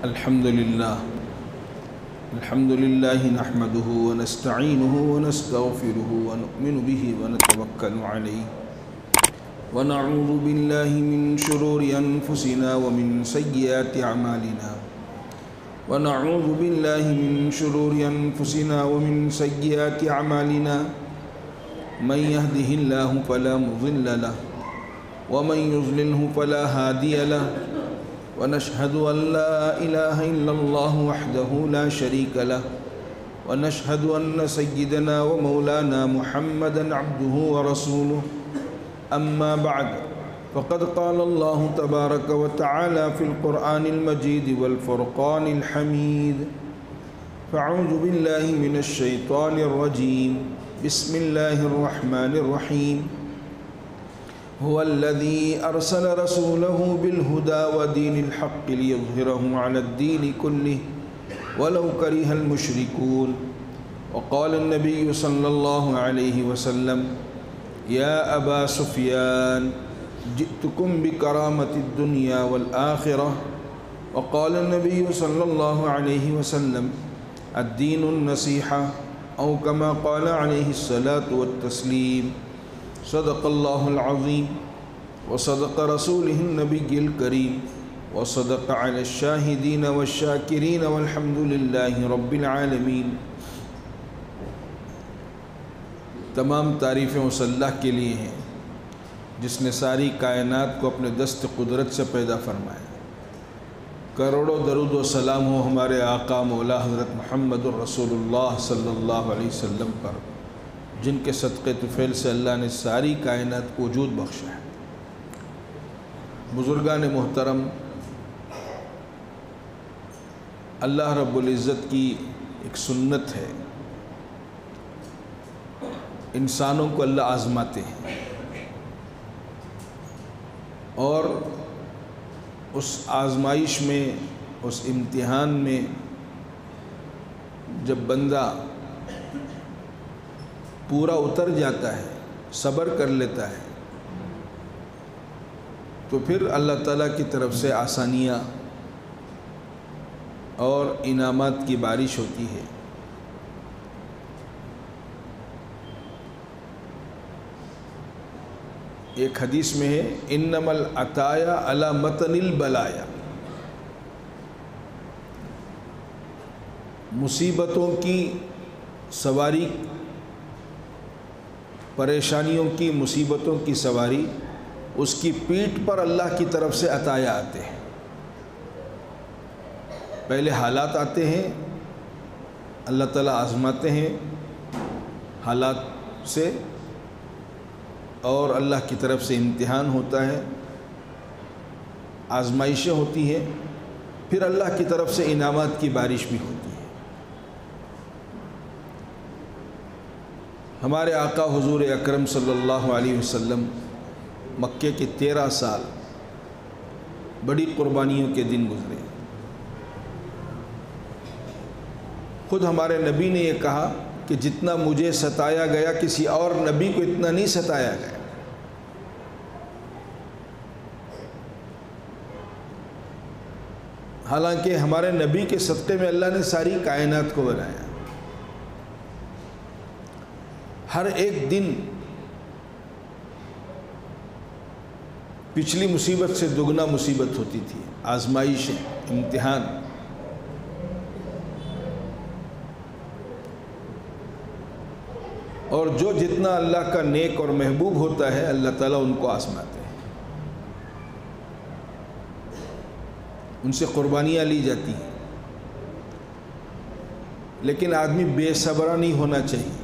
الحمد لله نحمده ونستعينه ونستغفره ونؤمن به ونتوكل عليه ونعوذ بالله من شرور أنفسنا ومن سيئات أعمالنا من يهده الله فلا مضل له ومن يضلله فلا هادي له ونشهد أن لا إله إلا الله وحده لا شريك له ونشهد أن سيدنا ومولانا محمدا عبده ورسوله أما بعد فقد قال الله تبارك وتعالى في القرآن المجيد والفرقان الحميد فأعوذ بالله من الشيطان الرجيم بسم الله الرحمن الرحيم هو الذي أرسل رسوله بالهدى ودين الحق ليظهره على الدين كله ولو كره المشركون وقال النبي صلى الله عليه وسلم يا أبا سفيان جئتكم بكرامة الدنيا والآخرة وقال النبي صلى الله عليه وسلم الدين النصيحة أو كما قال عليه الصلاة والتسليم صدق الله العظيم وصدق رسوله النبي الكريم وصدق على الشاهدين والشاكرين والحمد لله رب العالمين۔ تمام تعریفیں اس اللہ کے لیے ہیں جس نے ساری کائنات کو اپنے دست قدرت سے پیدا فرمایا۔ کروڑوں درود و سلام ہو ہمارے آقا مولا حضرت محمد الرسول اللہ صلی اللہ علیہ وسلم پر، جن کے صدقے طفیل سے اللہ نے ساری کائنات کو وجود بخشا ہے۔ بزرگان محترم، اللہ رب العزت کی ایک سنت ہے، انسانوں کو اللہ آزماتے ہیں اور اس آزمائش میں، اس امتحان میں جب بندہ پورا اتر جاتا ہے، صبر کر لیتا ہے، تو پھر اللہ تعالیٰ کی طرف سے آسانیاں اور انعامات کی بارش ہوتی ہے۔ ایک حدیث میں ہے انما العطایا علی متن البلایا، مصیبتوں کی سواری، پریشانیوں کی، مصیبتوں کی سواری، اس کی پیٹھ پر اللہ کی طرف سے عطایا آتے ہیں۔ پہلے حالات آتے ہیں، اللہ تعالیٰ آزماتے ہیں حالات سے، اور اللہ کی طرف سے امتحان ہوتا ہے، آزمائشیں ہوتی ہیں، پھر اللہ کی طرف سے انعامات کی بارش بھی ہوتی ہے۔ ہمارے آقا حضور اکرم صلی اللہ علیہ وسلم مکے کے 13 سال بڑی قربانیوں کے دن گزرے۔ خود ہمارے نبی نے یہ کہا کہ جتنا مجھے ستایا گیا کسی اور نبی کو اتنا نہیں ستایا گیا۔ حالانکہ ہمارے نبی کے صدقے میں اللہ نے ساری کائنات کو بنایا۔ ہر ایک دن پچھلی مصیبت سے دگنا مصیبت ہوتی تھی، آزمائشیں، امتحان۔ اور جو جتنا اللہ کا نیک اور محبوب ہوتا ہے، اللہ تعالیٰ ان کو آزماتے ہیں، ان سے قربانیاں لی جاتی ہیں۔ لیکن آدمی بے صبرا نہیں ہونا چاہیے،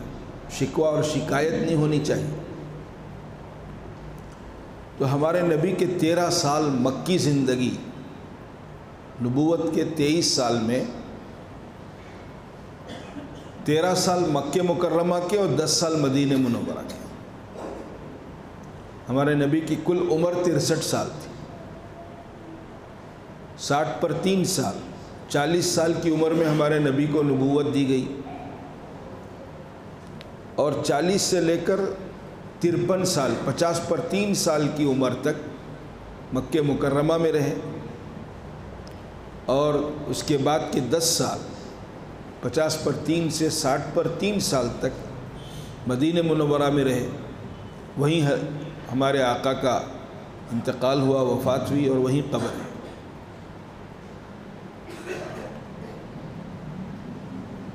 شکوہ اور شکایت نہیں ہونی چاہیے۔ تو ہمارے نبی کے 13 سال مکی زندگی، نبوت کے 23 سال میں 13 سال مکہ مکرمہ کے اور 10 سال مدینہ منورہ کے۔ ہمارے نبی کی کل عمر 63 سال تھی، 60 پر 3 سال، 40 سال کی عمر میں ہمارے نبی کو نبوت دی گئی، اور 40 سے لے کر 53 سال، 50 پر 3 سال کی عمر تک مکہ مکرمہ میں رہے۔ اور اس کے بعد کے 10 سال 50 پر 3 سے 60 پر 3 سال تک مدینہ منورہ میں رہے. وہیں ہمارے آقا کا انتقال ہوا، وفات ہوئی اور وہیں قبر ہے.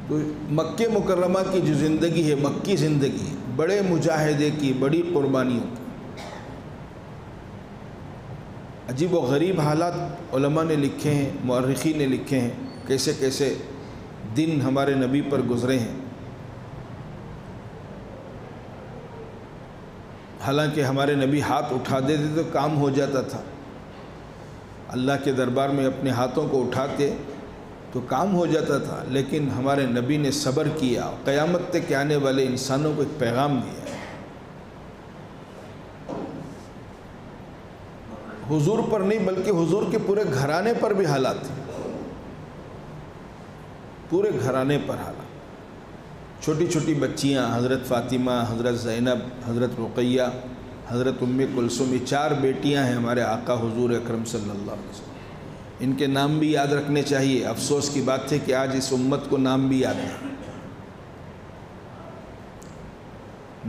تو مکہ مکرمہ کی جو زندگی ہے، مکی زندگی، بڑے مجاہدے کی، بڑی قربانیوں کی. عجیب و غریب حالات علماء نے لکھے ہیں، مورخین نے لکھے ہیں، کیسے کیسے دن ہمارے نبی پر گزرے ہیں. حالانکہ ہمارے نبی ہاتھ اٹھا دیتے تو کام ہو جاتا تھا. اللہ کے دربار میں اپنے ہاتھوں کو اٹھاتے تو کام ہو جاتا تھا، لیکن ہمارے نبی نے صبر کیا، قیامت تک آنے والے انسانوں کو ایک پیغام دیا. حضور پر نہیں بلکہ حضور کے پورے گھرانے پر بھی حالات تھے، پورے گھرانے پر حالات. چھوٹی چھوٹی بچیاں، حضرت فاطمہ، حضرت زینب، حضرت رقیہ، حضرت ام کلثوم، یہ 4 بیٹیاں ہیں ہمارے آقا حضور اکرم صلی اللہ علیہ وسلم. ان کے نام بھی یاد رکھنے چاہیے. افسوس کی بات ہے کہ آج اس امت کو نام بھی یاد نہیں.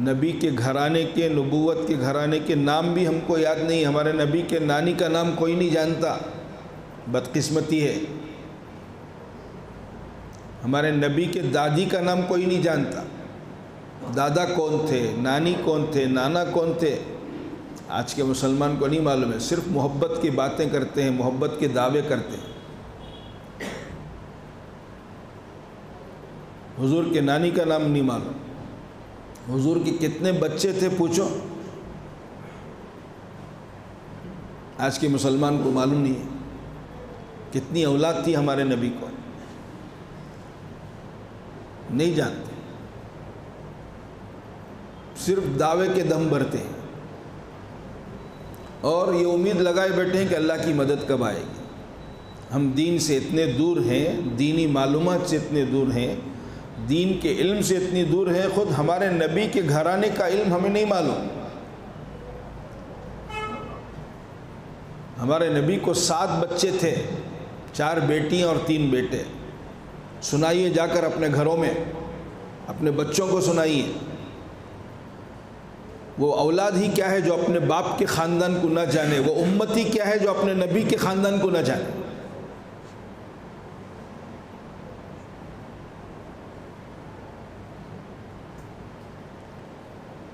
نبی کے گھرانے کے، نبوت کے گھرانے کے نام بھی ہم کو یاد نہیں. ہمارے نبی کے نانی کا نام کوئی نہیں جانتا، بدقسمتی ہے. ہمارے نبی کے دادی کا نام کوئی نہیں جانتا. دادا کون تھے، نانی کون تھے، نانا کون تھے، آج کے مسلمان کو نہیں معلوم ہے. صرف محبت کی باتیں کرتے ہیں، محبت کے دعوے کرتے ہیں. حضور کے نانی کا نام نہیں معلوم. حضور کے کتنے بچے تھے پوچھو، آج کے مسلمان کو معلوم نہیں ہے. کتنی اولاد تھی ہمارے نبی کو، نہیں جانتے. صرف دعوے کے دم بھرتے ہیں اور یہ امید لگائے بیٹھے ہیں کہ اللہ کی مدد کب آئے گی. ہم دین سے اتنے دور ہیں، دینی معلومات سے اتنے دور ہیں، دین کے علم سے اتنی دور ہیں، خود ہمارے نبی کے گھرانے کا علم ہمیں نہیں معلوم. ہمارے نبی کو 7 بچے تھے، 4 بیٹیاں اور 3 بیٹے. سنائیے جا کر اپنے گھروں میں، اپنے بچوں کو سنائیے. وہ اولاد ہی کیا ہے جو اپنے باپ کے خاندان کو نہ جانے، وہ امتی کیا ہے جو اپنے نبی کے خاندان کو نہ جانے.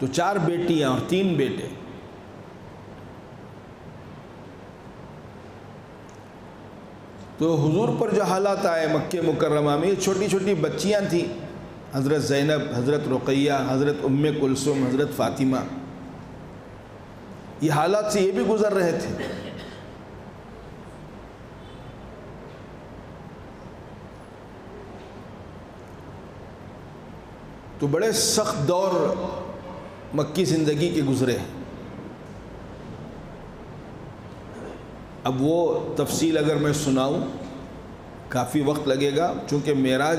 تو 4 بیٹیاں اور 3 بیٹے. تو حضور پر جو حالات آئے مکہ مکرمہ میں، یہ چھوٹی چھوٹی بچیاں تھیں، حضرت زینب، حضرت رقیہ، حضرت ام کلثوم، حضرت فاطمہ. یہ حالات سے یہ بھی گزر رہے تھے. تو بڑے سخت دور مکی زندگی کے گزرے ہیں. اب وہ تفصیل اگر میں سناؤں کافی وقت لگے گا، چونکہ معراج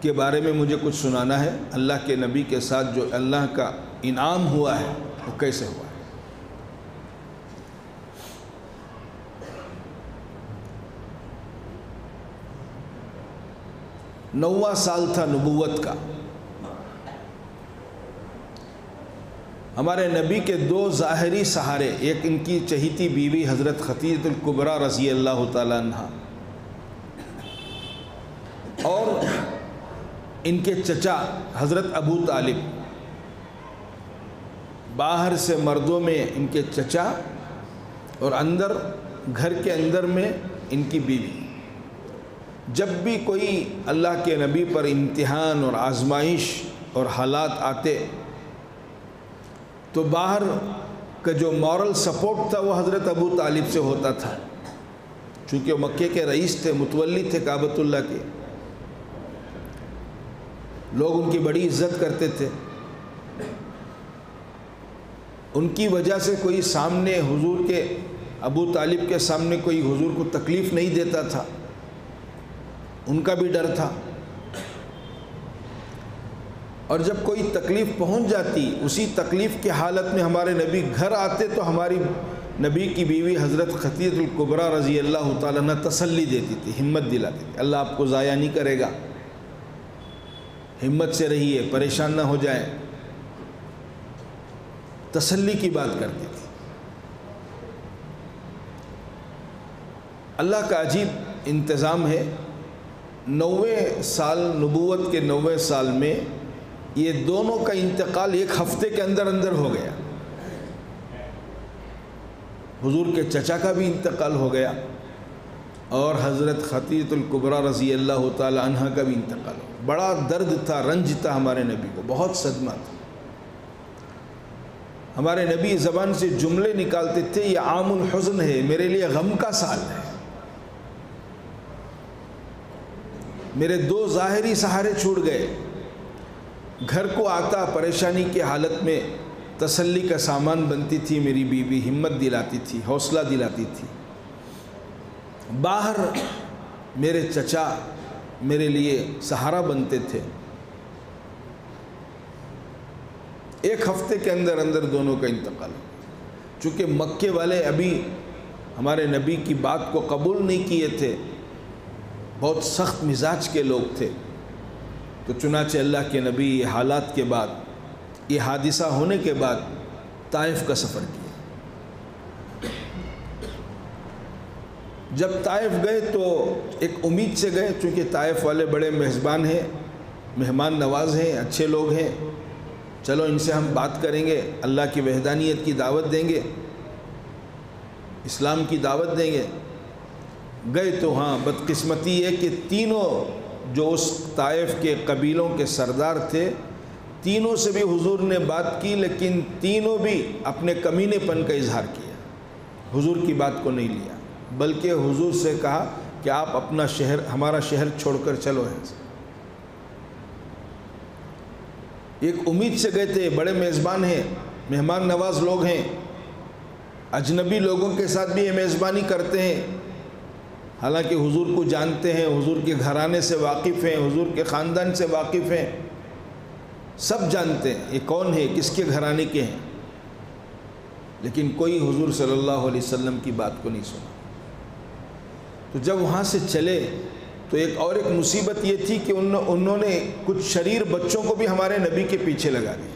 کے بارے میں مجھے کچھ سنانا ہے. اللہ کے نبی کے ساتھ جو اللہ کا انعام ہوا ہے وہ کیسے ہوا ہے. نواں سال تھا نبوت کا. ہمارے نبی کے 2 ظاہری سہارے، ایک ان کی چہیتی بیوی حضرت خدیجہ الکبریٰ رضی اللہ تعالیٰ عنہ، اور ان کے چچا حضرت ابو طالب. باہر سے مردوں میں ان کے چچا اور اندر گھر کے اندر میں ان کی بیوی. جب بھی کوئی اللہ کے نبی پر امتحان اور آزمائش اور حالات آتے تو باہر کا جو مورل سپورٹ تھا وہ حضرت ابو طالب سے ہوتا تھا، چونکہ وہ مکے کے رئیس تھے، متولی تھے کعبۃ اللہ کے. لوگ ان کی بڑی عزت کرتے تھے. ان کی وجہ سے کوئی سامنے حضور کے، ابو طالب کے سامنے کوئی حضور کو تکلیف نہیں دیتا تھا. ان کا بھی ڈر تھا. اور جب کوئی تکلیف پہنچ جاتی، اسی تکلیف کی حالت میں ہمارے نبی گھر آتے تو ہماری نبی کی بیوی حضرت خدیجہ الکبریٰ رضی اللہ تعالیٰ عنہ تسلی دیتی تھی، ہمت دلاتی تھی، اللہ آپ کو ضائع نہیں کرے گا، ہمت سے رہیے، پریشان نہ ہو جائیں، تسلی کی بات کرتی تھی۔ اللہ کا عجیب انتظام ہے، 90 سال نبوت کے 90 سال میں یہ دونوں کا انتقال ایک ہفتے کے اندر اندر ہو گیا۔ حضور کے چچا کا بھی انتقال ہو گیا اور حضرت خدیجہ الکبریٰ رضی اللہ تعالی عنہ کا بھی انتقال ہو گیا۔ بڑا درد تھا، رنج تھا ہمارے نبی کو، بہت صدمہ تھا۔ ہمارے نبی زبان سے جملے نکالتے تھے، یہ عام الحزن ہے، میرے لیے غم کا سال ہے، میرے 2 ظاہری سہارے چھوٹ گئے۔ گھر کو آتا پریشانی کی حالت میں تسلی کا سامان بنتی تھی میری بیوی، ہمت دلاتی تھی، حوصلہ دلاتی تھی۔ باہر میرے چچا میرے لیے سہارا بنتے تھے۔ ایک ہفتے کے اندر اندر دونوں کا انتقال، چونکہ مکے والے ابھی ہمارے نبی کی بات کو قبول نہیں کیے تھے، بہت سخت مزاج کے لوگ تھے، تو چنانچہ اللہ کے نبی یہ حالات کے بعد، یہ حادثہ ہونے کے بعد طائف کا سفر کیا۔ جب طائف گئے تو ایک امید سے گئے، چونکہ طائف والے بڑے میزبان ہیں، مہمان نواز ہیں، اچھے لوگ ہیں، چلو ان سے ہم بات کریں گے، اللہ کی وحدانیت کی دعوت دیں گے، اسلام کی دعوت دیں گے۔ گئے تو ہاں بدقسمتی ہے کہ تینوں جو اس طائف کے قبیلوں کے سردار تھے، تینوں سے بھی حضور نے بات کی، لیکن تینوں بھی اپنے کمینے پن کا اظہار کیا، حضور کی بات کو نہیں لیا، بلکہ حضور سے کہا کہ آپ اپنا شہر، ہمارا شہر چھوڑ کر چلو ہیں۔ ایک امید سے گئے تھے، بڑے میزبان ہیں، مہمان نواز لوگ ہیں، اجنبی لوگوں کے ساتھ بھی یہ میزبانی کرتے ہیں، حالانکہ حضور کو جانتے ہیں، حضور کے گھرانے سے واقف ہیں، حضور کے خاندان سے واقف ہیں، سب جانتے ہیں یہ کون ہے، کس کے گھرانے کے ہیں، لیکن کوئی حضور صلی اللہ علیہ وسلم کی بات کو نہیں سنا۔ تو جب وہاں سے چلے تو ایک مصیبت یہ تھی کہ انہوں نے کچھ شریر بچوں کو بھی ہمارے نبی کے پیچھے لگا دیا۔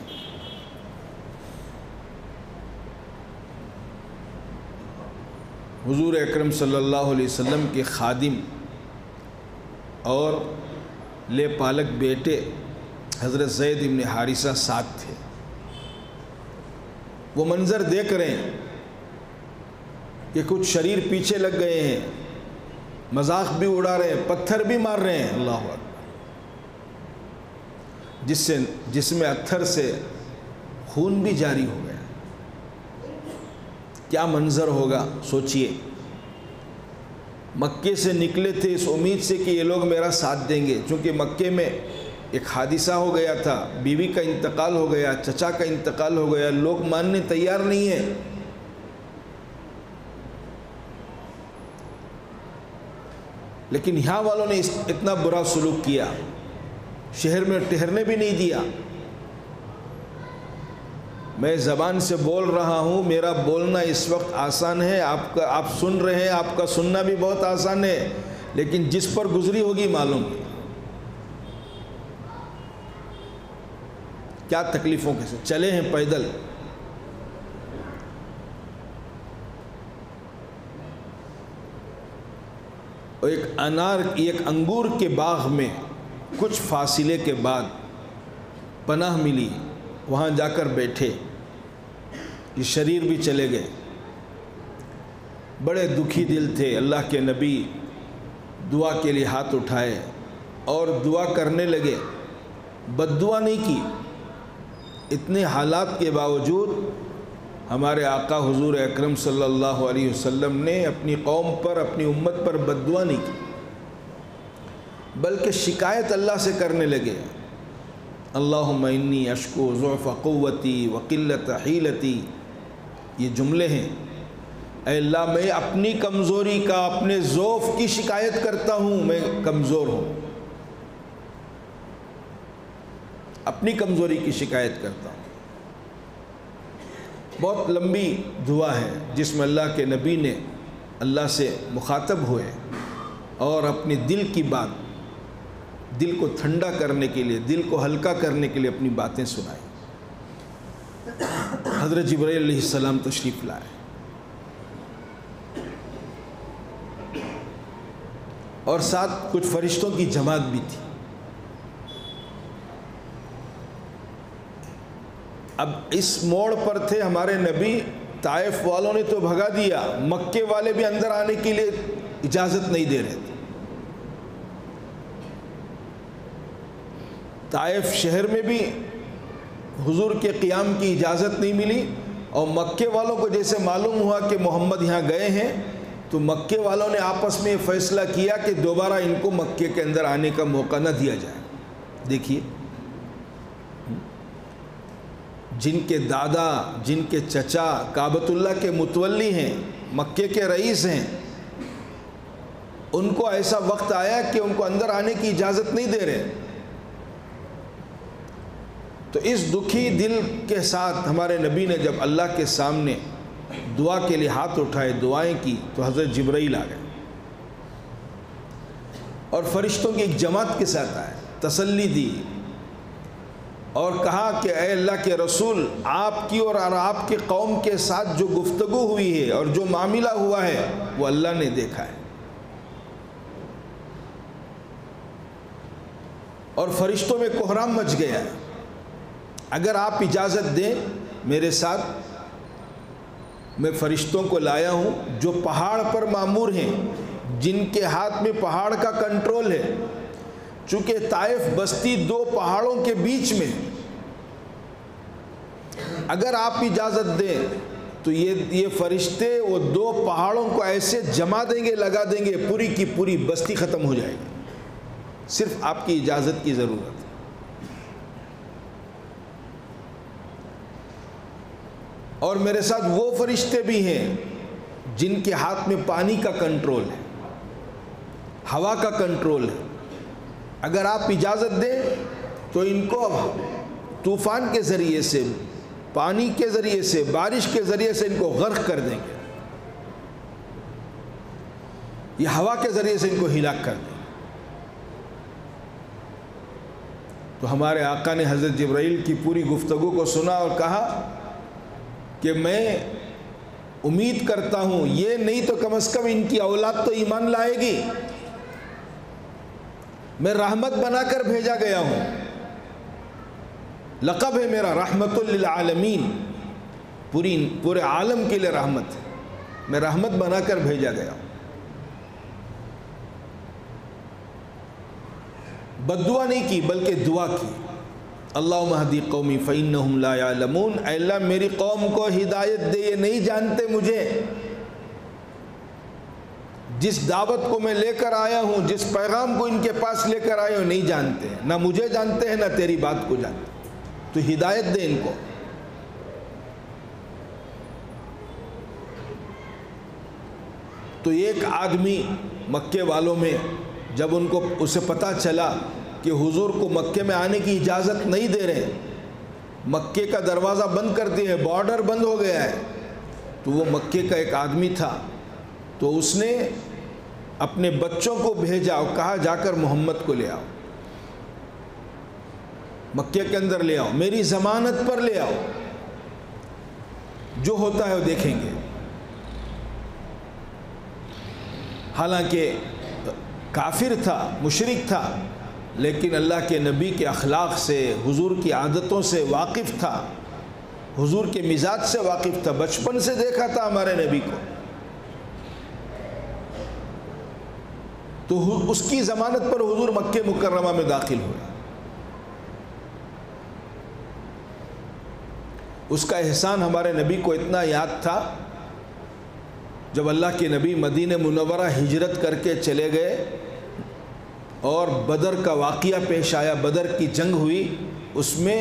حضور اکرم صلی اللہ علیہ وسلم کے خادم اور لے پالک بیٹے حضرت زید بن حارثہ ساتھ تھے، وہ منظر دیکھ رہے ہیں کہ کچھ شریر پیچھے لگ گئے ہیں، مذاق بھی اڑا رہے ہیں، پتھر بھی مار رہے ہیں، اللہ اکبر، جس میں اتھر سے خون بھی جاری ہو گیا۔ کیا منظر ہوگا سوچئے۔ مکے سے نکلے تھے اس امید سے کہ یہ لوگ میرا ساتھ دیں گے، چونکہ مکے میں ایک حادثہ ہو گیا تھا، بیوی کا انتقال ہو گیا، چچا کا انتقال ہو گیا، لوگ ماننے تیار نہیں ہیں۔ لیکن یہاں والوں نے اتنا برا سلوک کیا، شہر میں ٹھہرنے بھی نہیں دیا۔ میں زبان سے بول رہا ہوں، میرا بولنا اس وقت آسان ہے، آپ سن رہے ہیں، آپ کا سننا بھی بہت آسان ہے، لیکن جس پر گزری ہوگی معلوم ہے کیا تکلیفوں کے ساتھ چلے ہیں پیدل۔ اور ایک انگور کے باغ میں کچھ فاصلے کے بعد پناہ ملی، وہاں جا کر بیٹھے، یہ شریر بھی چلے گئے، بڑے دکھی دل تھے۔ اللہ کے نبی دعا کے لیے ہاتھ اٹھائے اور دعا کرنے لگے، بد دعا نہیں کی۔ اتنے حالات کے باوجود ہمارے آقا حضور اکرم صلی اللہ علیہ وسلم نے اپنی قوم پر، اپنی امت پر بد دعا نہیں کی، بلکہ شکایت اللہ سے کرنے لگے، اللہم انی اشکو ضعف قوتی وقلت حیلتی۔ یہ جملے ہیں، اے اللہ میں اپنی کمزوری کا، اپنے ضعف کی شکایت کرتا ہوں، میں کمزور ہوں، اپنی کمزوری کی شکایت کرتا ہوں۔ بہت لمبی دعا ہے جس میں اللہ کے نبی نے اللہ سے مخاطب ہوئے اور اپنے دل کی بات، دل کو ٹھنڈا کرنے کے لیے، دل کو ہلکا کرنے کے لیے اپنی باتیں سنائیں۔ حضرت جبرائیل علیہ السلام تشریف لائے اور ساتھ کچھ فرشتوں کی جماعت بھی تھی۔ اب اس موڑ پر تھے ہمارے نبی، طائف والوں نے تو بھگا دیا، مکے والے بھی اندر آنے کے لیے اجازت نہیں دے رہے تھے۔ طائف شہر میں بھی حضور کے قیام کی اجازت نہیں ملی، اور مکے والوں کو جیسے معلوم ہوا کہ محمد یہاں گئے ہیں تو مکے والوں نے آپس میں یہ فیصلہ کیا کہ دوبارہ ان کو مکے کے اندر آنے کا موقع نہ دیا جائے۔ دیکھیے، جن کے دادا، جن کے چچا کعبۃ اللہ کے متولی ہیں، مکے کے رئیس ہیں، ان کو ایسا وقت آیا کہ ان کو اندر آنے کی اجازت نہیں دے رہے۔ تو اس دکھی دل کے ساتھ ہمارے نبی نے جب اللہ کے سامنے دعا کے لیے ہاتھ اٹھائے، دعائیں کی، تو حضرت جبرائیل آ گئے اور فرشتوں کی ایک جماعت کے ساتھ آئے، تسلی دی اور کہا کہ اے اللہ کے رسول، آپ کی اور آپ کے قوم کے ساتھ جو گفتگو ہوئی ہے اور جو معاملہ ہوا ہے وہ اللہ نے دیکھا ہے، اور فرشتوں میں کوہرام مچ گیا ہے۔ اگر آپ اجازت دیں میرے ساتھ، میں فرشتوں کو لایا ہوں جو پہاڑ پر مامور ہیں، جن کے ہاتھ میں پہاڑ کا کنٹرول ہے۔ چونکہ طائف بستی دو پہاڑوں کے بیچ میں، اگر آپ اجازت دیں تو یہ فرشتے وہ دو پہاڑوں کو ایسے جما دیں گے، لگا دیں گے، پوری کی پوری بستی ختم ہو جائے گی۔ صرف آپ کی اجازت کی ضرورت ہے۔ اور میرے ساتھ وہ فرشتے بھی ہیں جن کے ہاتھ میں پانی کا کنٹرول ہے، ہوا کا کنٹرول ہے۔ اگر آپ اجازت دیں تو ان کو طوفان کے ذریعے سے، پانی کے ذریعے سے، بارش کے ذریعے سے ان کو غرق کر دیں گے، یہ ہوا کے ذریعے سے ان کو ہلاک کر دیں گے۔ تو ہمارے آقا نے حضرت جبرائیل کی پوری گفتگو کو سنا اور کہا کہ میں امید کرتا ہوں یہ نہیں تو کم از کم ان کی اولاد تو ایمان لائے گی، میں رحمت بنا کر بھیجا گیا ہوں، لقب ہے میرا رحمت للعالمین، پورے عالم کے لیے رحمت ہے، میں رحمت بنا کر بھیجا گیا ہوں۔ بد دعا نہیں کی بلکہ دعا کی، اللہم اہدی قومی فإنہم لا یعلمون، اے اللہ میری قوم کو ہدایت دے، یہ نہیں جانتے مجھے، جس دعوت کو میں لے کر آیا ہوں، جس پیغام کو ان کے پاس لے کر آیا ہوں، نہیں جانتے، نہ مجھے جانتے ہیں نہ تیری بات کو جانتے، تو ہدایت دے ان کو۔ تو ایک آدمی مکے والوں میں جب اسے پتہ چلا کہ حضور کو مکے میں آنے کی اجازت نہیں دے رہے، مکے کا دروازہ بند کر دیا ہے، بارڈر بند ہو گیا ہے، تو وہ مکے کا ایک آدمی تھا، تو اس نے اپنے بچوں کو بھیجا اور کہا جا کر محمد کو لے آؤ، مکے کے اندر لے آؤ، میری ضمانت پر لے آؤ، جو ہوتا ہے وہ دیکھیں گے۔ حالانکہ کافر تھا، مشرک تھا، لیکن اللہ کے نبی کے اخلاق سے، حضور کی عادتوں سے واقف تھا، حضور کے مزاج سے واقف تھا، بچپن سے دیکھا تھا ہمارے نبی کو، تو اس کی ضمانت پر حضور مکہ مکرمہ میں داخل ہوئے۔ اس کا احسان ہمارے نبی کو اتنا یاد تھا، جب اللہ کے نبی مدینہ منورہ ہجرت کر کے چلے گئے اور بدر کا واقعہ پیش آیا، بدر کی جنگ ہوئی، اس میں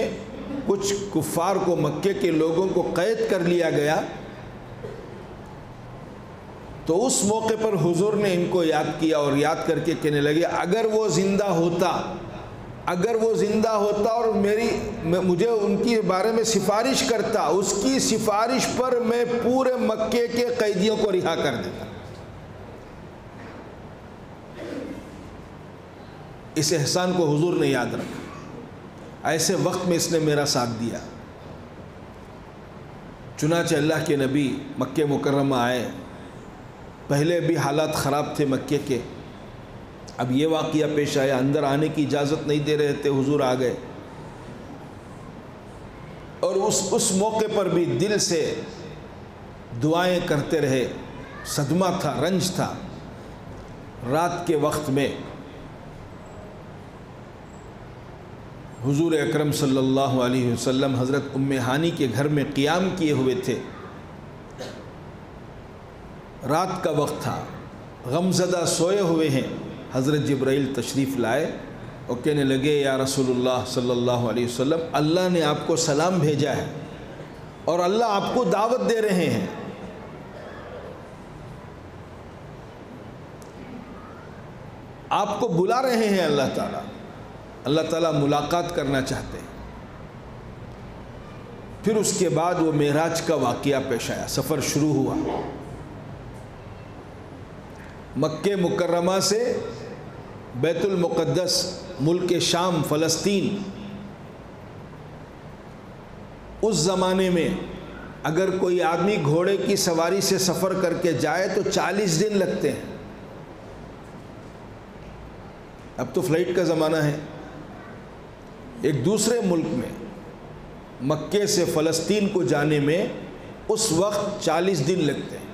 کچھ کفار کو، مکے کے لوگوں کو قید کر لیا گیا، تو اس موقع پر حضور نے ان کو یاد کیا اور یاد کر کے کہنے لگے اگر وہ زندہ ہوتا اگر وہ زندہ ہوتا اور مجھے ان کے بارے میں سفارش کرتا، اس کی سفارش پر میں پورے مکے کے قیدیوں کو رہا کر دیتا۔ اس احسان کو حضور نے یاد رکھا، ایسے وقت میں اس نے میرا ساتھ دیا۔ چنانچہ اللہ کے نبی مکہ مکرمہ آئے، پہلے بھی حالات خراب تھے مکے کے، اب یہ واقعہ پیش آیا، اندر آنے کی اجازت نہیں دے رہے تھے، حضور آ گئے، اور اس موقع پر بھی دل سے دعائیں کرتے رہے۔ صدمہ تھا، رنج تھا۔ رات کے وقت میں حضور اکرم صلی اللہ علیہ وسلم حضرت ام ہانی کے گھر میں قیام کیے ہوئے تھے۔ رات کا وقت تھا، غمزدہ سوئے ہوئے ہیں۔ حضرت جبرائیل تشریف لائے اور کہنے لگے، یا رسول اللہ صلی اللہ علیہ وسلم، اللہ نے آپ کو سلام بھیجا ہے اور اللہ آپ کو دعوت دے رہے ہیں۔ آپ کو بلا رہے ہیں اللہ تعالیٰ ملاقات کرنا چاہتے ہیں۔ پھر اس کے بعد وہ معراج کا واقعہ پیش آیا، سفر شروع ہوا مکہ مکرمہ سے بیت المقدس، ملک شام، فلسطین۔ اس زمانے میں اگر کوئی آدمی گھوڑے کی سواری سے سفر کر کے جائے تو 40 دن لگتے ہیں۔ اب تو فلائٹ کا زمانہ ہے۔ ایک دوسرے ملک میں مکے سے فلسطین کو جانے میں اس وقت 40 دن لگتے ہیں،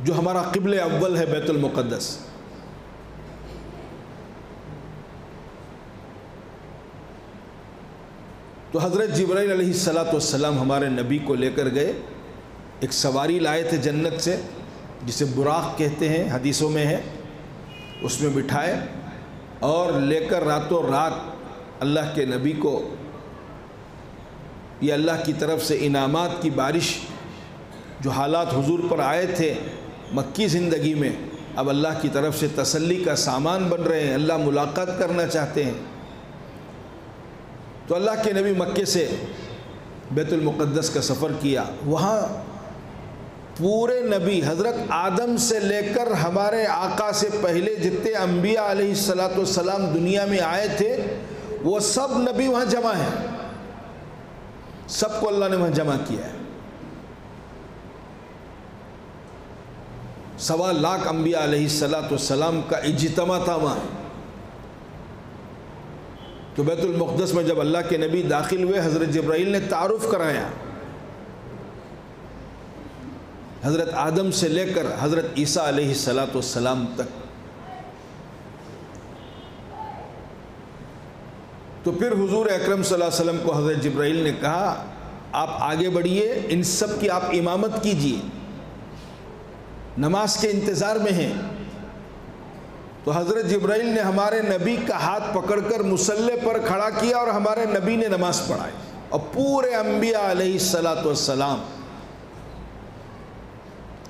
جو ہمارا قبلہ اول ہے بیت المقدس۔ تو حضرت جبرائیل علیہ السلام ہمارے نبی کو لے کر گئے، ایک سواری لائے تھے جنت سے جسے براق کہتے ہیں، حدیثوں میں ہے، اس میں بٹھائے اور لے کر راتوں رات اللہ کے نبی کو یہ اللہ کی طرف سے انعامات کی بارش، جو حالات حضور پر آئے تھے مکی زندگی میں، اب اللہ کی طرف سے تسلی کا سامان بن رہے ہیں، اللہ ملاقات کرنا چاہتے ہیں۔ تو اللہ کے نبی مکے سے بیت المقدس کا سفر کیا۔ وہاں پورے نبی حضرت آدم سے لے کر ہمارے آقا سے پہلے جتنے انبیاء علیہ السلام دنیا میں آئے تھے، وہ سب نبی وہاں جمع ہیں، سب کو اللہ نے وہاں جمع کیا ہے۔ 1.25 لاکھ انبیاء علیہ السلام کا اجتماع تھا وہاں۔ تو بیت المقدس میں جب اللہ کے نبی داخل ہوئے، حضرت جبرائیل نے تعارف کرایا، حضرت آدم سے لے کر حضرت عیسیٰ علیہ السلام تک۔ تو پھر حضور اکرم صلی اللہ علیہ وسلم کو حضرت جبرائیل نے کہا، آپ آگے بڑھیے، ان سب کی آپ امامت کیجیے، نماز کے انتظار میں ہیں۔ تو حضرت جبرائیل نے ہمارے نبی کا ہاتھ پکڑ کر مصلی پر کھڑا کیا اور ہمارے نبی نے نماز پڑھائی، اور پورے انبیاء علیہ السلام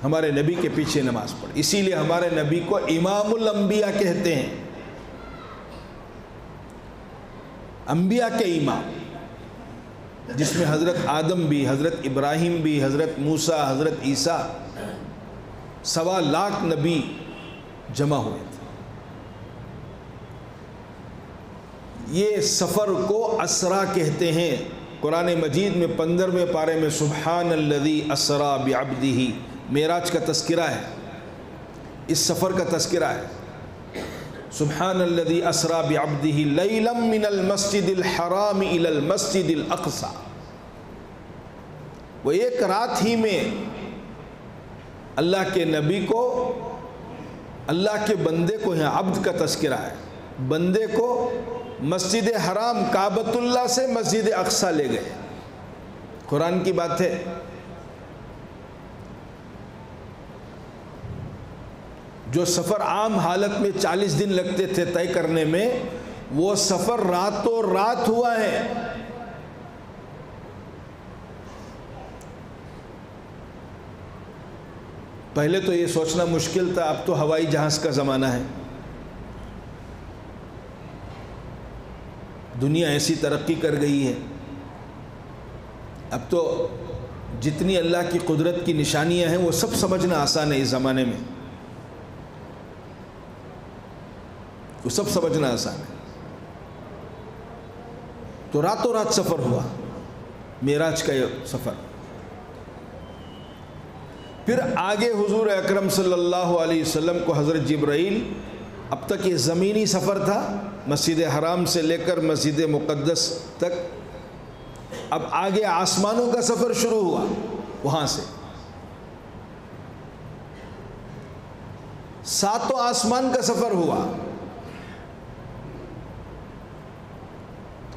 ہمارے نبی کے پیچھے نماز پڑھی۔ اسی لیے ہمارے نبی کو امام الانبیاء کہتے ہیں، انبیاء کے امام، جس میں حضرت آدم بھی، حضرت ابراہیم بھی، حضرت موسیٰ، حضرت عیسیٰ، 1.25 لاکھ نبی جمع ہوئے تھے۔ یہ سفر کو اسرا کہتے ہیں۔ قرآن مجید میں 15ویں پارے میں سبحان الذی اسرا بعبدہ، معراج کا تذکرہ ہے، اس سفر کا تذکرہ ہے۔ سبحان الذی اسرا بعبدہ لیلا من المسجد الحرام الی المسجد الاقصی۔ وہ ایک رات ہی میں اللہ کے نبی کو، اللہ کے بندے کو، یہاں عبد کا تذکرہ ہے، بندے کو مسجد حرام کعبۃ اللہ سے مسجد اقصی لے گئے۔ قرآن کی بات ہے۔ جو سفر عام حالت میں 40 دن لگتے تھے طے کرنے میں، وہ سفر راتوں رات ہوا ہے۔ پہلے تو یہ سوچنا مشکل تھا، اب تو ہوائی جہاز کا زمانہ ہے۔ دنیا ایسی ترقی کر گئی ہے، اب تو جتنی اللہ کی قدرت کی نشانیاں ہیں وہ سب سمجھنا آسان ہے اس زمانے میں، وہ سب سمجھنا آسان ہے۔ تو راتوں رات سفر ہوا، معراج کا یہ سفر۔ پھر آگے حضور اکرم صلی اللہ علیہ وسلم کو حضرت جبرائیل، اب تک یہ زمینی سفر تھا مسجد حرام سے لے کر مسجد مقدس تک، اب آگے آسمانوں کا سفر شروع ہوا، وہاں سے 7 آسمان کا سفر ہوا۔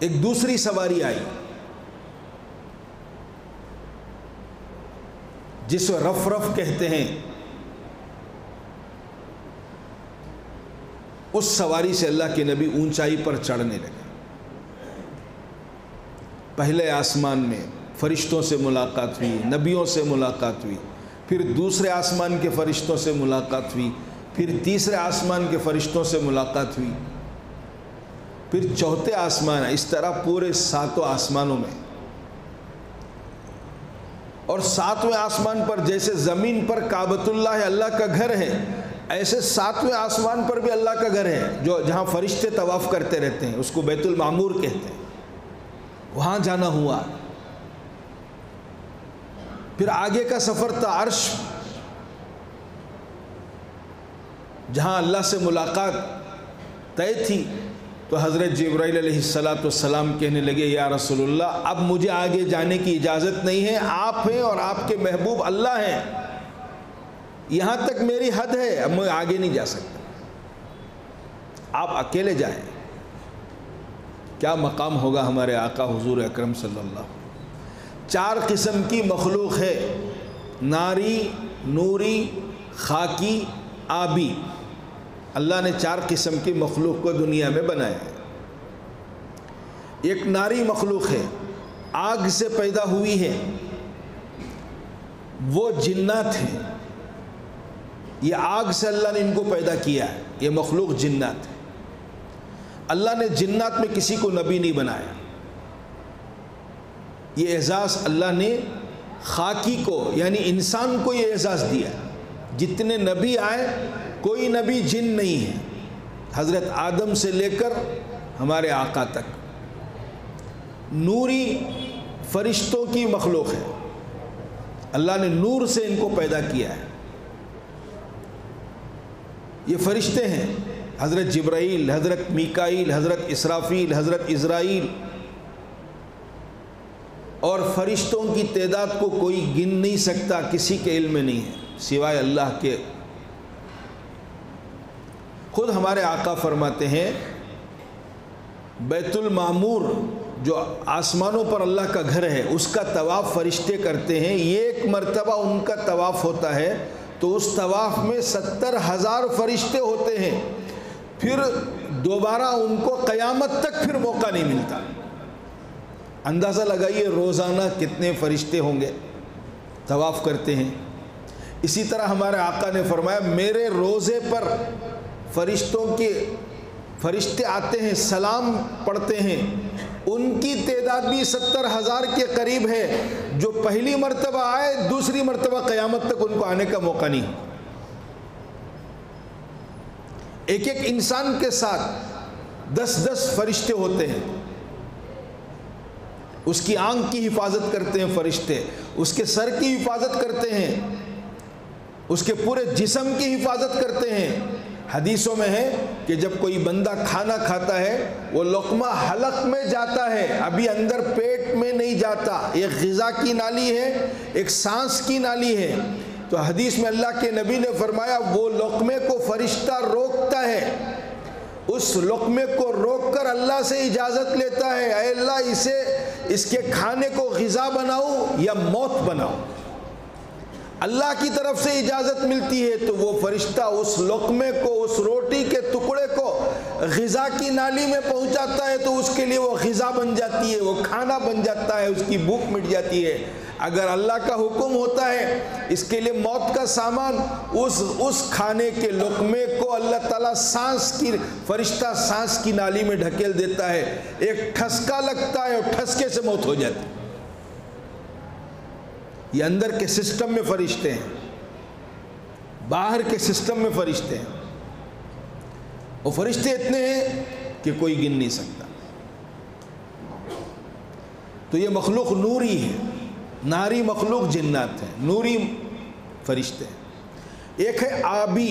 ایک دوسری سواری آئی جس کو رف رف کہتے ہیں، اس سواری سے اللہ کے نبی اونچائی پر چڑھنے لگے۔ پہلے آسمان میں فرشتوں سے ملاقات ہوئی، نبیوں سے ملاقات ہوئی، پھر دوسرے آسمان کے فرشتوں سے ملاقات ہوئی، پھر تیسرے آسمان کے فرشتوں سے ملاقات ہوئی، پھر چوتھے آسمان، اس طرح پورے 7 آسمانوں میں۔ اور 7ویں آسمان پر جیسے زمین پر کعبۃ اللہ اللہ کا گھر ہے، ایسے 7ویں آسمان پر بھی اللہ کا گھر ہے، جو جہاں فرشتے طواف کرتے رہتے ہیں، اس کو بیت المعمور کہتے ہیں، وہاں جانا ہوا۔ پھر آگے کا سفر تھا عرش، جہاں اللہ سے ملاقات طے تھی۔ تو حضرت جبرائیل علیہ السلام کہنے لگے، یا رسول اللہ اب مجھے آگے جانے کی اجازت نہیں ہے، آپ ہیں اور آپ کے محبوب اللہ ہیں، یہاں تک میری حد ہے، اب میں آگے نہیں جا سکتا، آپ اکیلے جائیں۔ کیا مقام ہوگا ہمارے آقا حضور اکرم صلی اللہ علیہ وسلم۔ 4 قسم کی مخلوق ہے، ناری، نوری، خاکی، آبی۔ اللہ نے 4 قسم کی مخلوق کو دنیا میں بنایا ہے۔ ایک ناری مخلوق ہے، آگ سے پیدا ہوئی ہے، وہ جنات ہیں، یہ آگ سے اللہ نے ان کو پیدا کیا ہے، یہ مخلوق جنات ہے۔ اللہ نے جنات میں کسی کو نبی نہیں بنایا، یہ اعزاز اللہ نے خاکی کو یعنی انسان کو یہ اعزاز دیا۔ جتنے نبی آئے کوئی نبی جن نہیں ہے، حضرت آدم سے لے کر ہمارے آقا تک۔ نوری فرشتوں کی مخلوق ہے، اللہ نے نور سے ان کو پیدا کیا ہے، یہ فرشتے ہیں، حضرت جبرائیل، حضرت میکائیل، حضرت اسرافیل، حضرت عزرائیل، اور فرشتوں کی تعداد کو کوئی گن نہیں سکتا، کسی کے علم میں نہیں ہے سوائے اللہ کے۔ خود ہمارے آقا فرماتے ہیں، بیت المعمور جو آسمانوں پر اللہ کا گھر ہے، اس کا طواف فرشتے کرتے ہیں، یہ ایک مرتبہ ان کا طواف ہوتا ہے تو اس طواف میں 70,000 فرشتے ہوتے ہیں، پھر دوبارہ ان کو قیامت تک پھر موقع نہیں ملتا۔ اندازہ لگائیے روزانہ کتنے فرشتے ہوں گے طواف کرتے ہیں۔ اسی طرح ہمارے آقا نے فرمایا، میرے روزے پر فرشتے آتے ہیں، سلام پڑھتے ہیں، ان کی تعداد بھی 70,000 کے قریب ہے، جو پہلی مرتبہ آئے دوسری مرتبہ قیامت تک ان کو آنے کا موقع نہیں۔ ایک ایک انسان کے ساتھ 10 فرشتے ہوتے ہیں، اس کی آنکھ کی حفاظت کرتے ہیں فرشتے، اس کے سر کی حفاظت کرتے ہیں، اس کے پورے جسم کی حفاظت کرتے ہیں۔ حدیثوں میں ہے کہ جب کوئی بندہ کھانا کھاتا ہے، وہ لقمہ حلق میں جاتا ہے، ابھی اندر پیٹ میں نہیں جاتا، ایک غذا کی نالی ہے، ایک سانس کی نالی ہے۔ تو حدیث میں اللہ کے نبی نے فرمایا، وہ لقمے کو فرشتہ روکتا ہے، اس لقمے کو روک کر اللہ سے اجازت لیتا ہے، اے اللہ اس کے کھانے کو غذا بناؤ یا موت بناؤ۔ اللہ کی طرف سے اجازت ملتی ہے تو وہ فرشتہ اس لقمے کو، اس روٹی کے ٹکڑے کو غذا کی نالی میں پہنچاتا ہے، تو اس کے لیے وہ غذا بن جاتی ہے، وہ کھانا بن جاتا ہے، اس کی بھوک مٹ جاتی ہے۔ اگر اللہ کا حکم ہوتا ہے اس کے لیے موت کا سامان، اس کھانے کے لقمے کو اللہ تعالیٰ فرشتہ سانس کی نالی میں ڈھکیل دیتا ہے، ایک ٹھسکا لگتا ہے اور ٹھسکے سے موت ہو جاتی ہے۔ یہ اندر کے سسٹم میں فرشتے ہیں، باہر کے سسٹم میں فرشتے ہیں، اور فرشتے اتنے ہیں کہ کوئی گن نہیں سکتا۔ تو یہ مخلوق نوری ہے، ناری مخلوق جنات ہیں، نوری فرشتے ہیں۔ ایک ہے آبی،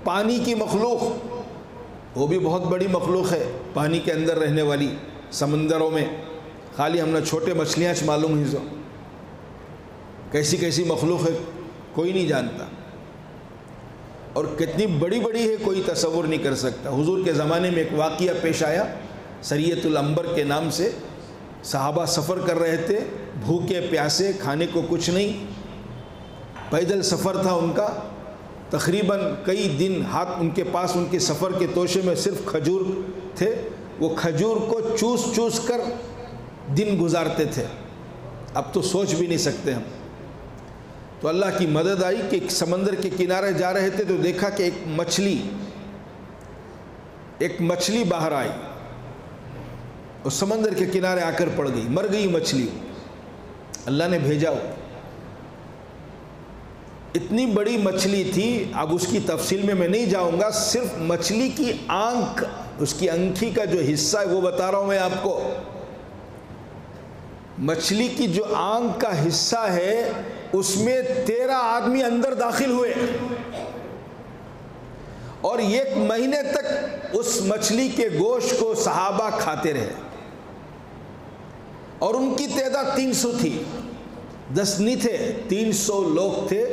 پانی کی مخلوق، وہ بھی بہت بڑی مخلوق ہے، پانی کے اندر رہنے والی، سمندروں میں، خالی ہم نے چھوٹے مچھلیاں معلوم ہی، کیسی کیسی مخلوق ہے کوئی نہیں جانتا، اور کتنی بڑی بڑی ہے کوئی تصور نہیں کر سکتا۔ حضور کے زمانے میں ایک واقعہ پیش آیا، سریۃ العنبر کے نام سے، صحابہ سفر کر رہے تھے، بھوکے پیاسے، کھانے کو کچھ نہیں، پیدل سفر تھا ان کا، تقریباً کئی دن ہاتھ ان کے پاس، ان کے سفر کے توشے میں صرف کھجور تھے، وہ کھجور کو چوس چوس کر دن گزارتے تھے۔ اب تو سوچ بھی نہیں سکتے ہم۔ تو اللہ کی مدد آئی کہ ایک سمندر کے کنارے جا رہے تھے تو دیکھا کہ ایک مچھلی باہر آئی اور سمندر کے کنارے آ کر پڑ گئی، مر گئی مچھلی، اللہ نے بھیجا ہو۔ اتنی بڑی مچھلی تھی، اب اس کی تفصیل میں نہیں جاؤں گا، صرف مچھلی کی آنکھ، اس کی انکھی کا جو حصہ ہے وہ بتا رہا ہوں میں آپ کو۔ مچھلی کی جو آنکھ کا حصہ ہے اس میں 13 آدمی اندر داخل ہوئے، اور 1 مہینے تک اس مچھلی کے گوشت کو صحابہ کھاتے رہے، اور ان کی تعداد 300 تھی، 10 نہیں تھے، 300 لوگ تھے،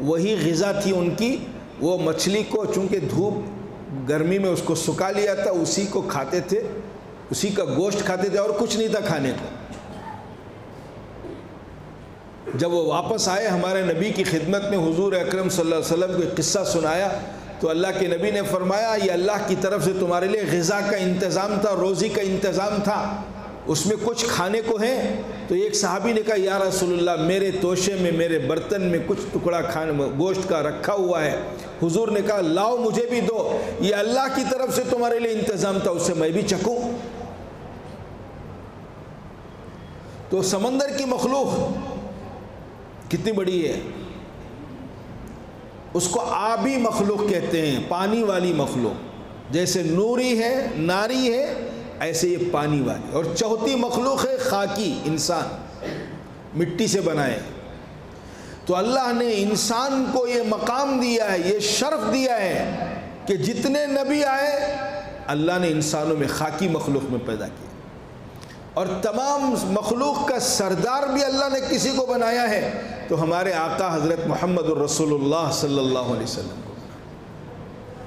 وہی غذا تھی ان کی۔ وہ مچھلی کو چونکہ دھوپ گرمی میں اس کو سکھا لیا تھا، اسی کو کھاتے تھے، اسی کا گوشت کھاتے تھے، اور کچھ نہیں تھا کھانے کو۔ جب وہ واپس آئے ہمارے نبی کی خدمت میں، حضور اکرم صلی اللہ علیہ وسلم کو ایک قصہ سنایا، تو اللہ کے نبی نے فرمایا یہ اللہ کی طرف سے تمہارے لیے غذا کا انتظام تھا، روزی کا انتظام تھا، اس میں کچھ کھانے کو ہے؟ تو ایک صحابی نے کہا یا رسول اللہ، میرے توشے میں، میرے برتن میں کچھ ٹکڑا گوشت کا رکھا ہوا ہے۔ حضور نے کہا لاؤ مجھے بھی دو، یہ اللہ کی طرف سے تمہارے لیے انتظام تھا، اسے میں بھی چکھوں۔ تو سمندر کی مخلوق کتنی بڑی ہے، اس کو آبی مخلوق کہتے ہیں، پانی والی مخلوق، جیسے نوری ہے، ناری ہے، ایسے یہ پانی والی۔ اور چوتھی مخلوق ہے خاکی، انسان، مٹی سے بنائے۔ تو اللہ نے انسان کو یہ مقام دیا ہے، یہ شرف دیا ہے کہ جتنے نبی آئے اللہ نے انسانوں میں خاکی مخلوق میں پیدا کیا، اور تمام مخلوق کا سردار بھی اللہ نے کسی کو بنایا ہے تو ہمارے آقا حضرت محمد الرسول اللہ صلی اللہ علیہ وسلم کو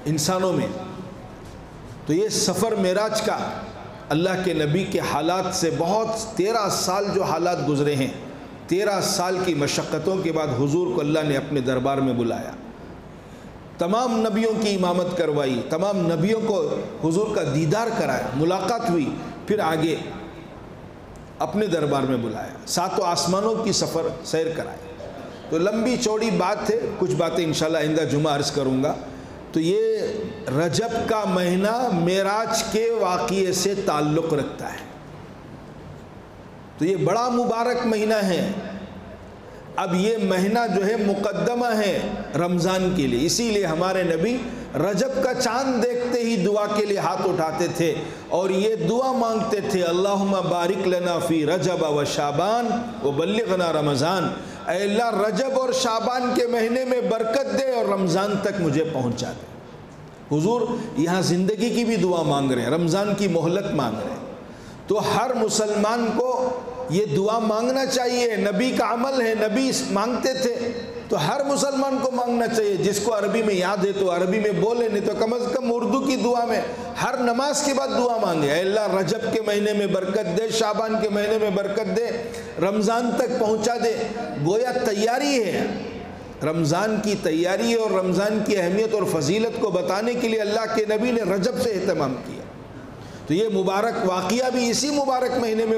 انسانوں میں۔ تو یہ سفر معراج کا اللہ کے نبی کے حالات سے بہت 13 سال جو حالات گزرے ہیں، 13 سال کی مشقتوں کے بعد حضور کو اللہ نے اپنے دربار میں بلایا، تمام نبیوں کی امامت کروائی، تمام نبیوں کو حضور کا دیدار کرایا، ملاقات ہوئی، پھر آگے اپنے دربار میں بلایا، 7 آسمانوں کی سفر سیر کرائے۔ تو لمبی چوڑی بات ہے، کچھ باتیں انشاءاللہ آئندہ جمعہ عرض کروں گا۔ تو یہ رجب کا مہینہ معراج کے واقعے سے تعلق رکھتا ہے، تو یہ بڑا مبارک مہینہ ہے۔ اب یہ مہینہ جو ہے مقدمہ ہے رمضان کے لیے، اسی لیے ہمارے نبی رجب کا چاند دیکھتے ہی دعا کے لیے ہاتھ اٹھاتے تھے اور یہ دعا مانگتے تھے، اللہم بارک لنا فی رجب و شعبان وبلغنا رمضان، اے اللہ رجب اور شعبان کے مہینے میں برکت دے اور رمضان تک مجھے پہنچا دے۔ حضور یہاں زندگی کی بھی دعا مانگ رہے ہیں، رمضان کی مہلت مانگ رہے ہیں۔ تو ہر مسلمان کو یہ دعا مانگنا چاہیے، نبی کا عمل ہے، نبی مانگتے تھے تو ہر مسلمان کو مانگنا چاہیے۔ جس کو عربی میں یاد ہے تو عربی میں بولے، نہیں تو کم از کم اردو کی دعا میں ہر نماز کے بعد دعا مانگے، اے اللہ رجب کے مہینے میں برکت دے، شعبان کے مہینے میں برکت دے، رمضان تک پہنچا دے۔ گویا تیاری ہے، رمضان کی تیاری ہے، اور رمضان کی اہمیت اور فضیلت کو بتانے کے لیے اللہ کے نبی نے رجب سے اہتمام کیا۔ تو یہ مبارک واقعہ بھی اسی مبارک مہینے میں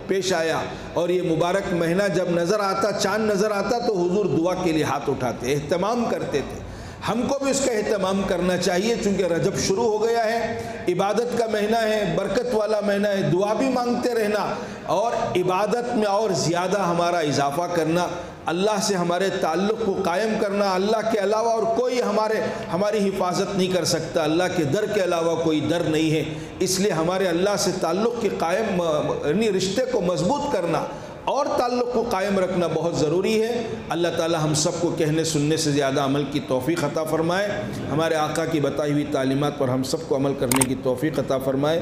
پیش آیا، اور یہ مبارک مہینہ جب نظر آتا، چاند نظر آتا، تو حضور دعا کے لیے ہاتھ اٹھاتے، اہتمام کرتے تھے۔ ہم کو بھی اس کا اہتمام کرنا چاہیے، چونکہ رجب شروع ہو گیا ہے، عبادت کا مہینہ ہے، برکت والا مہینہ ہے، دعا بھی مانگتے رہنا اور عبادت میں اور زیادہ ہمارا اضافہ کرنا، اللہ سے ہمارے تعلق کو قائم کرنا۔ اللہ کے علاوہ اور کوئی ہماری حفاظت نہیں کر سکتا، اللہ کے در کے علاوہ کوئی در نہیں ہے، اس لیے ہمارے اللہ سے تعلق کے قائم یعنی رشتے کو مضبوط کرنا اور تعلق کو قائم رکھنا بہت ضروری ہے۔ اللہ تعالی ہم سب کو کہنے سننے سے زیادہ عمل کی توفیق عطا فرمائے، ہمارے آقا کی بتائی ہوئی تعلیمات پر ہم سب کو عمل کرنے کی توفیق عطا فرمائے۔